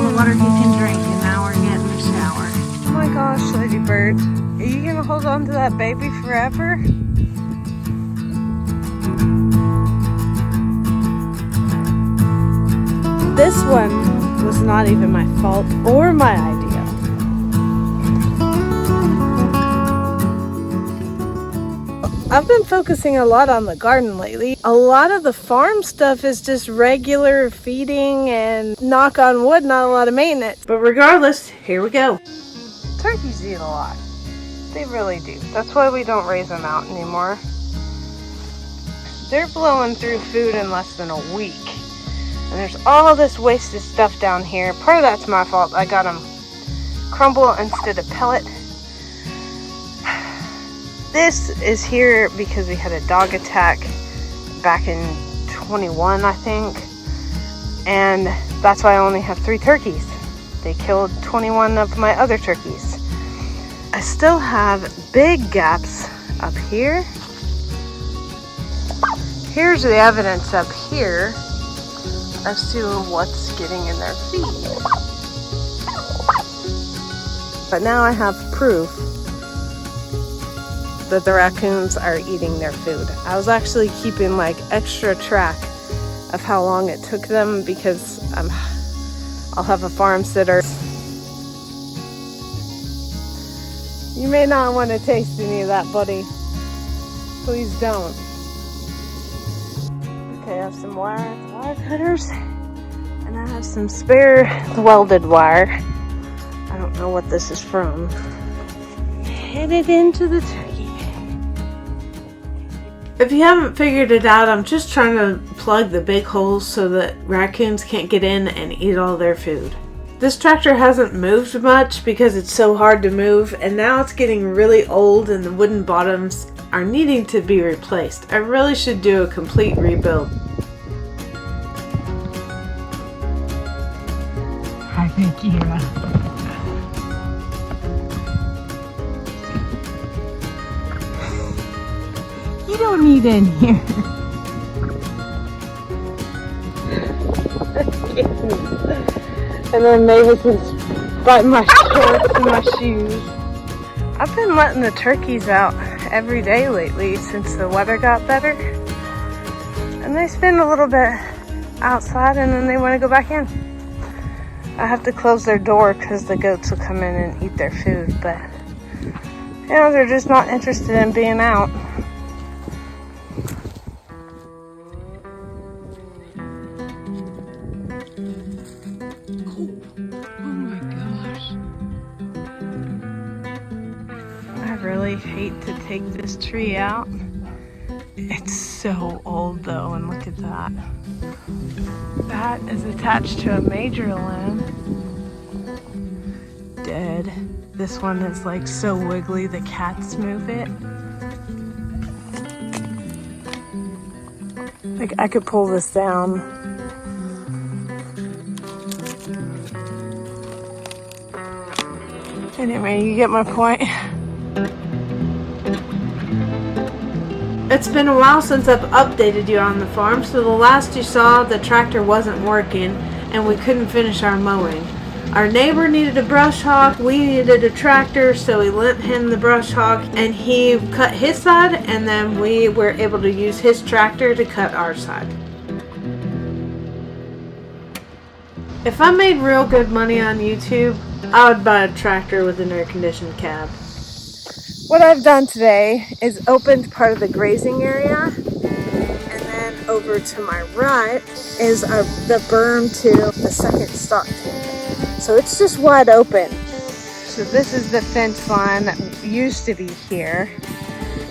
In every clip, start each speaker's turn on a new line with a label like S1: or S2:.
S1: all the water he can drink, and now we're getting a shower.
S2: Oh my gosh, Lady Bird. Are you gonna hold on to that baby forever? This one was not even my fault or my idea. I've been focusing a lot on the garden lately. A lot of the farm stuff is just regular feeding and, knock on wood, not a lot of maintenance.
S1: But regardless, here we go.
S2: Turkeys eat a lot. They really do. That's why we don't raise them out anymore. They're blowing through food in less than a week. And there's all this wasted stuff down here. Part of that's my fault. I got them crumble instead of pellet. This is here because we had a dog attack back in 21, I think. And that's why I only have 3 turkeys. They killed 21 of my other turkeys. I still have big gaps up here. Here's the evidence up here as to what's getting in their feed. But now I have proof that the raccoons are eating their food. I was actually keeping like extra track of how long it took them because I'll have a farm sitter. You may not want to taste any of that, buddy. Please don't. Okay, I have some wire cutters, and I have some spare welded wire. I don't know what this is from. Headed into the turkey.
S1: If you haven't figured it out, I'm just trying to plug the big holes so that raccoons can't get in and eat all their food. This tractor hasn't moved much because it's so hard to move, and now it's getting really old and the wooden bottoms are needing to be replaced. I really should do a complete rebuild.
S3: Hi, thank you. You don't need in here.
S2: And then Mavis is biting my shorts and my shoes. I've been letting the turkeys out every day lately since the weather got better. And they spend a little bit outside and then they want to go back in. I have to close their door because the goats will come in and eat their food, but you know, they're just not interested in being out. I really hate to take this tree out. It's so old though, and look at that. That is attached to a major limb. Dead. This one is like so wiggly the cats move it. Like I could pull this down. Anyway, you get my point.
S1: It's been a while since I've updated you on the farm, so the last you saw, the tractor wasn't working and we couldn't finish our mowing. Our neighbor needed a brush hog, we needed a tractor, so we lent him the brush hog and he cut his side, and then we were able to use his tractor to cut our side. If I made real good money on YouTube, I would buy a tractor with an air-conditioned cab.
S2: What I've done today is opened part of the grazing area, and then over to my right is the berm to the second stock tank. So it's just wide open. So this is the fence line that used to be here.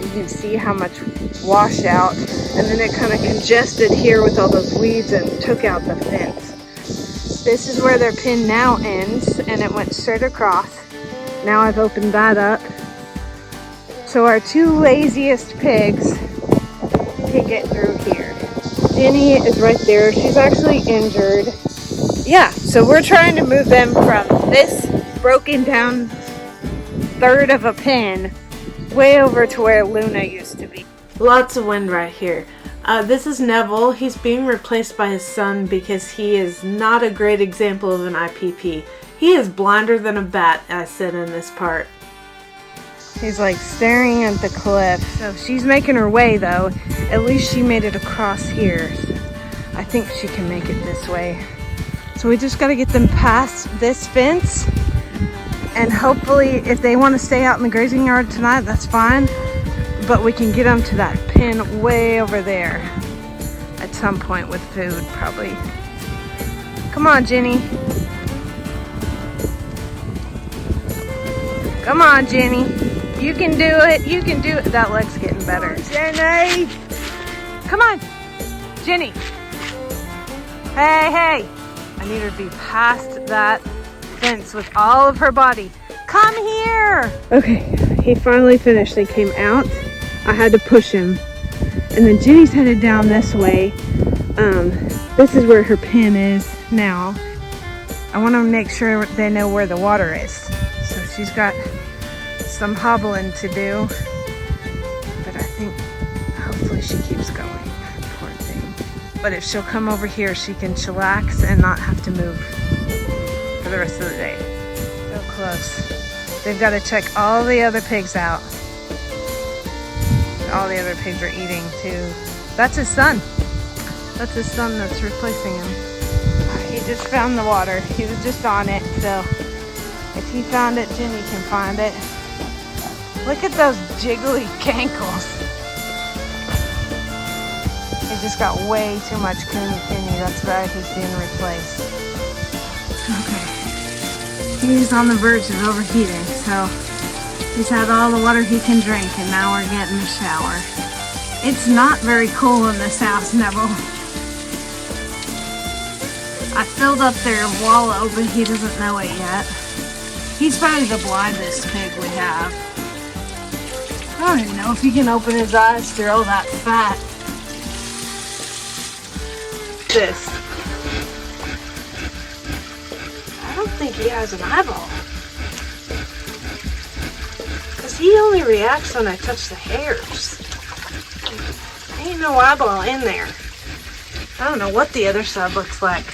S2: You can see how much washout, and then it kind of congested here with all those weeds and took out the fence. This is where their pen now ends, and it went straight across. Now I've opened that up. So our 2 laziest pigs can get through here. Jenny is right there. She's actually injured. Yeah, so we're trying to move them from this broken down third of a pen way over to where Luna used to be.
S1: Lots of wind right here. This is Neville. He's being replaced by his son because he is not a great example of an IPP. He is blinder than a bat, I said in this part.
S2: He's like staring at the cliff. So she's making her way though. At least she made it across here. So I think she can make it this way. So we just got to get them past this fence. And hopefully if they want to stay out in the grazing yard tonight, that's fine. But we can get them to that pen way over there at some point with food, probably. Come on, Jenny. Come on, Jenny. You can do it. You can do it. That leg's getting better. Jenny! Come on. Jenny. Hey, hey. I need her to be past that fence with all of her body. Come here. Okay, he finally finished. They came out. I had to push him. And then Jenny's headed down this way. This is where her pen is now. I want to make sure they know where the water is. So she's got some hobbling to do. But I think hopefully she keeps going. Poor thing. But if she'll come over here, she can chillax and not have to move for the rest of the day. So close. They've got to check all the other pigs out. All the other pigs are eating too. That's his son. That's his son that's replacing him. He just found the water. He was just on it, so if he found it, Jenny can find it. Look at those jiggly cankles. He just got way too much 𝐾𝐞. That's why he's being replaced. Okay. He's on the verge of overheating, so he's had all the water he can drink, and now we're getting a shower. It's not very cool in this house, Neville. I filled up their wallow, but he doesn't know it yet. He's probably the blindest pig we have. I don't even know if he can open his eyes through all that fat. This. I don't think he has an eyeball. He only reacts when I touch the hairs. There ain't no eyeball in there. I don't know what the other side looks like.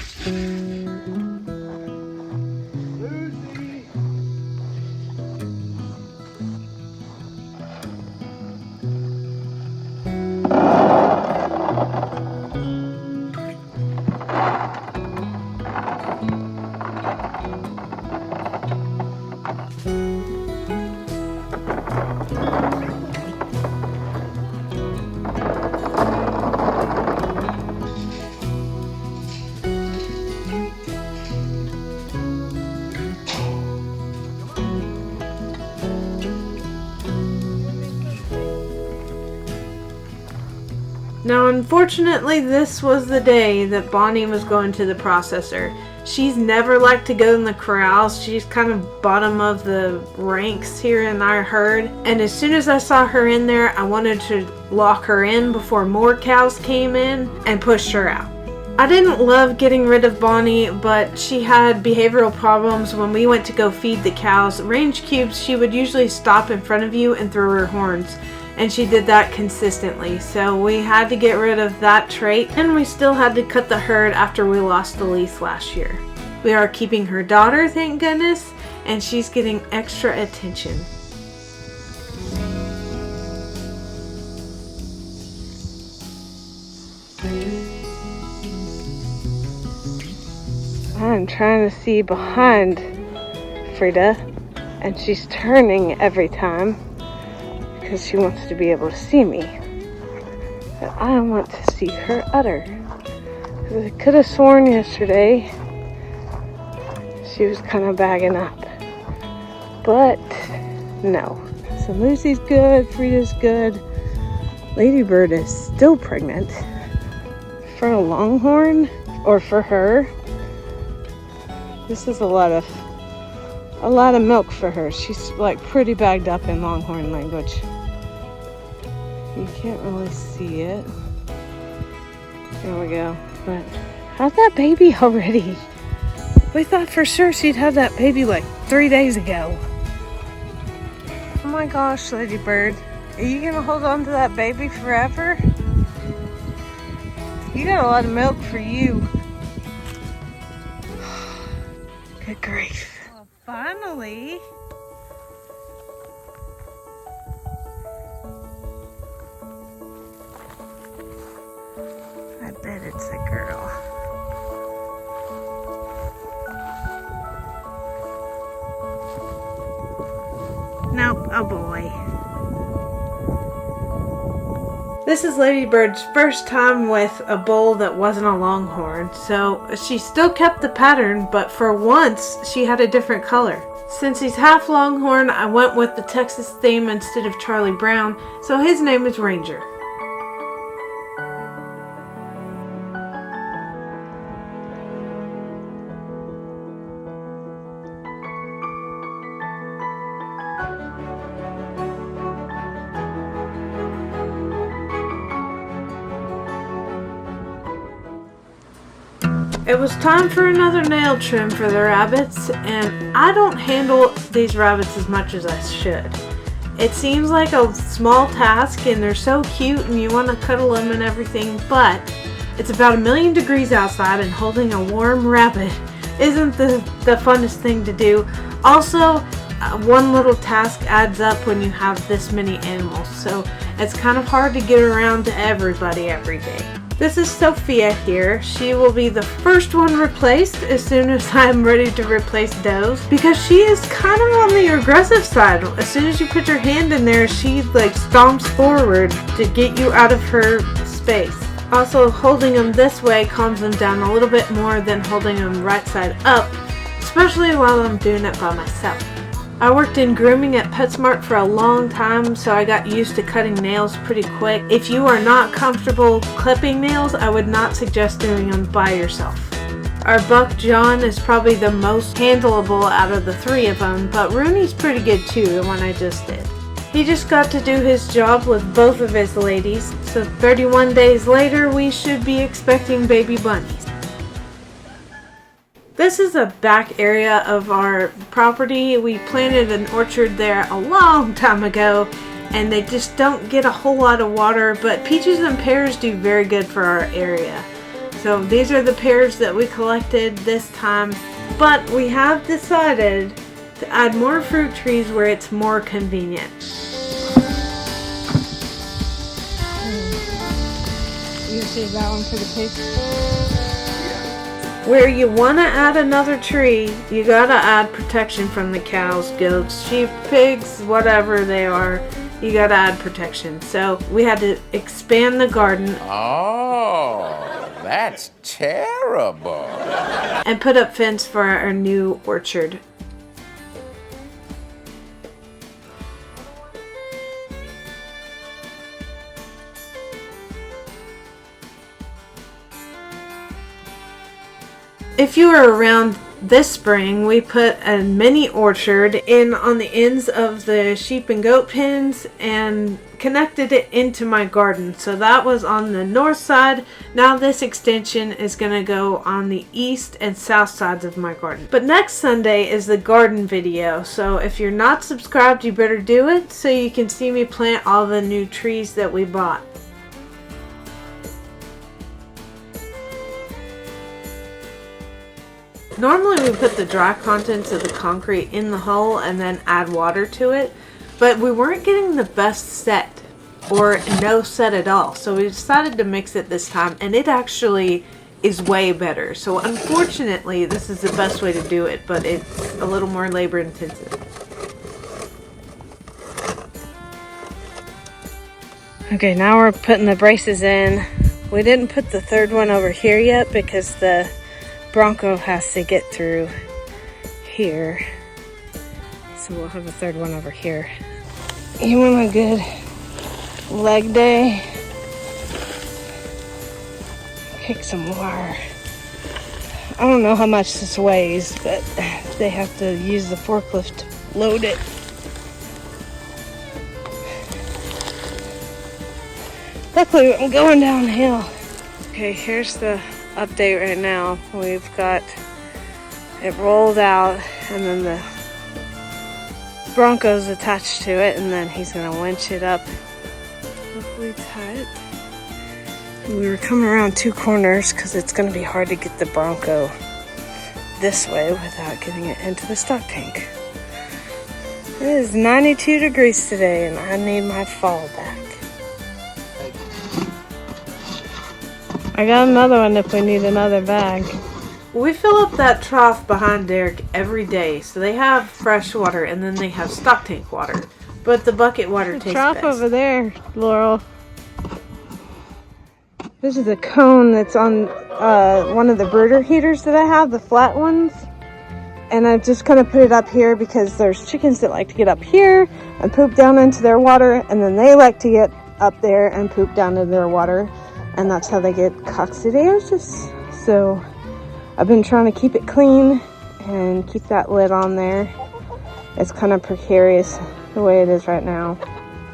S1: Now, unfortunately, this was the day that Bonnie was going to the processor. She's never liked to go in the corrals. She's kind of bottom of the ranks here in our herd. And as soon as I saw her in there, I wanted to lock her in before more cows came in and pushed her out. I didn't love getting rid of Bonnie, but she had behavioral problems. When we went to go feed the cows, range cubes, she would usually stop in front of you and throw her horns. And she did that consistently, so we had to get rid of that trait, and we still had to cut the herd after we lost the lease last year. We are keeping her daughter, thank goodness, and she's getting extra attention.
S2: I'm trying to see behind Frida, and she's turning every time. Because she wants to be able to see me. But I want to see her udder. Because I could have sworn yesterday she was kind of bagging up. But no. So Lucy's good, Frida's good. Ladybird is still pregnant. For a longhorn, or for her, this is a lot of milk for her. She's like pretty bagged up in longhorn language. You can't really see it. There we go. But how's that baby already? We thought for sure she'd have that baby like 3 days ago. Oh my gosh, Ladybird. Are you gonna hold on to that baby forever? You got a lot of milk for you. Good grief. Well, finally. I bet it's a girl. Nope, a boy.
S1: This is Lady Bird's first time with a bull that wasn't a longhorn, so she still kept the pattern, but for once she had a different color. Since he's half longhorn, I went with the Texas theme instead of Charlie Brown, so his name is Ranger. It was time for another nail trim for the rabbits, and I don't handle these rabbits as much as I should. It seems like a small task and they're so cute and you want to cuddle them and everything, but it's about 1,000,000 degrees outside and holding a warm rabbit isn't the funnest thing to do. Also, one little task adds up when you have this many animals, so it's kind of hard to get around to everybody every day. This is Sophia here. She will be the first one replaced as soon as I'm ready to replace Doze, because she is kind of on the aggressive side. As soon as you put your hand in there, she like stomps forward to get you out of her space. Also, holding them this way calms them down a little bit more than holding them right side up, especially while I'm doing it by myself. I worked in grooming at PetSmart for a long time, so I got used to cutting nails pretty quick. If you are not comfortable clipping nails, I would not suggest doing them by yourself. Our buck John is probably the most handleable out of the three of them, but Rooney's pretty good too, the one I just did. He just got to do his job with both of his ladies, so 31 days later we should be expecting baby bunnies. This is a back area of our property. We planted an orchard there a long time ago and they just don't get a whole lot of water, but peaches and pears do very good for our area. So these are the pears that we collected this time, but we have decided to add more fruit trees where it's more convenient.
S2: You save that one for the pigs?
S1: Where you want to add another tree, you gotta add protection from the cows, goats, sheep, pigs, whatever they are. You gotta add protection. So we had to expand the garden.
S4: Oh, that's terrible.
S1: And put up fence for our new orchard. If you were around this spring, we put a mini orchard in on the ends of the sheep and goat pens and connected it into my garden. So that was on the north side. Now this extension is going to go on the east and south sides of my garden. But next Sunday is the garden video. So if you're not subscribed, you better do it so you can see me plant all the new trees that we bought. Normally we put the dry contents of the concrete in the hole and then add water to it, but we weren't getting the best set or no set at all. So we decided to mix it this time and it actually is way better. So unfortunately this is the best way to do it, but it's a little more labor intensive. Okay, now we're putting the braces in. We didn't put the third one over here yet because the Bronco has to get through here, so we'll have a third one over here. You want a good leg day? Kick some wire. I don't know how much this weighs, but they have to use the forklift to load it. Luckily I'm going downhill. Okay, here's the update right now. We've got it rolled out and then the Bronco's attached to it, and then he's gonna winch it up, hopefully tight.
S2: We were coming around 2 corners because it's going to be hard to get the Bronco this way without getting it into the stock tank. It is 92 degrees today and I need my fall back. I got another one if we need another bag.
S1: We fill up that trough behind Derek every day, so they have fresh water and then they have stock tank water. But the bucket water tastes
S2: Trough
S1: best.
S2: over there, Laurel. This is a cone that's on one of the brooder heaters that I have, the flat ones. And I've just kind of put it up here because there's chickens that like to get up here and poop down into their water, and then they like to get up there and poop down into their water, and that's how they get 𝐃𝐨𝐬𝐤𝐞. So I've been trying to keep it clean and keep that lid on there. It's kind of precarious the way it is right now.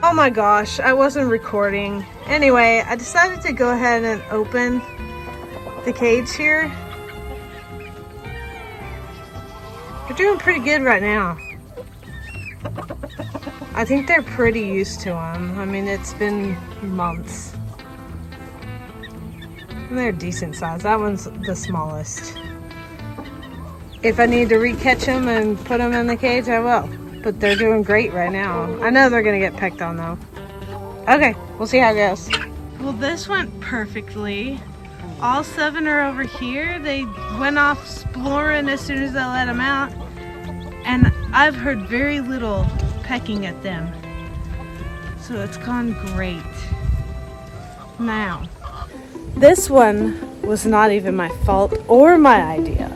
S2: Oh my gosh, I wasn't recording. Anyway, I decided to go ahead and open the cage here. They're doing pretty good right now. I think they're pretty used to them. I mean, it's been months. And they're decent size. That one's the smallest. If I need to re-catch them and put them in the cage, I will. But they're doing great right now. I know they're gonna get pecked on though. Okay, we'll see how it goes. Well, this went perfectly. All 7 are over here. They went off exploring as soon as I let them out. And I've heard very little pecking at them. So it's gone great. Now, this one was not even my fault or my idea.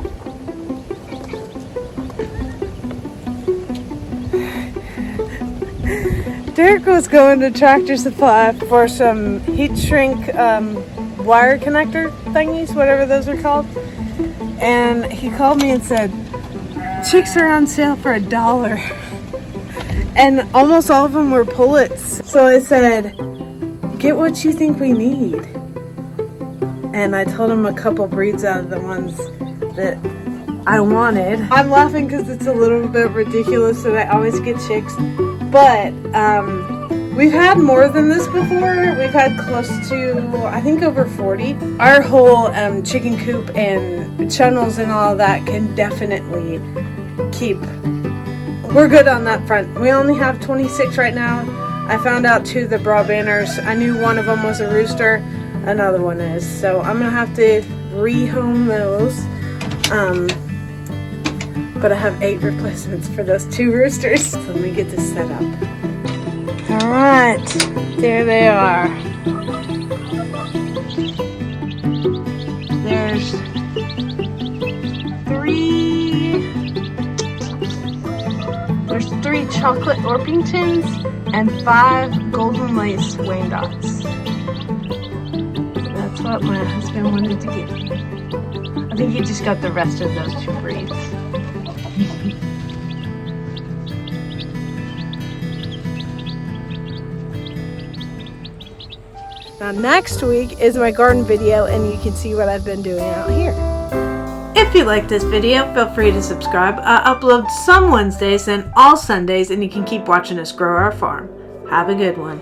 S2: Derek was going to Tractor Supply for some heat shrink wire connector thingies, whatever those are called. And he called me and said, chicks are on sale for $1. And almost all of them were pullets. So I said, get what you think we need. And I told him a couple breeds out of the ones that I wanted. I'm laughing because it's a little bit ridiculous that I always get chicks. But we've had more than this before. We've had close to, I think, over 40. Our whole chicken coop and channels and all that can definitely keep. We're good on that front. We only have 26 right now. I found out 2 of the Brabanters. I knew one of them was a rooster. Another one is. So I'm going to have to rehome those. But I have 8 replacements for those 2 roosters. So let me get this set up. Alright, there they are. There's 3 chocolate Orpingtons and 5 golden lace Wyandottes. That's what my husband wanted to get. I think he just got the rest of those 2 breeds. Now next week is my garden video and you can see what I've been doing out here.
S1: If you like this video, feel free to subscribe. I upload some Wednesdays and all Sundays, and you can keep watching us grow our farm. Have a good one.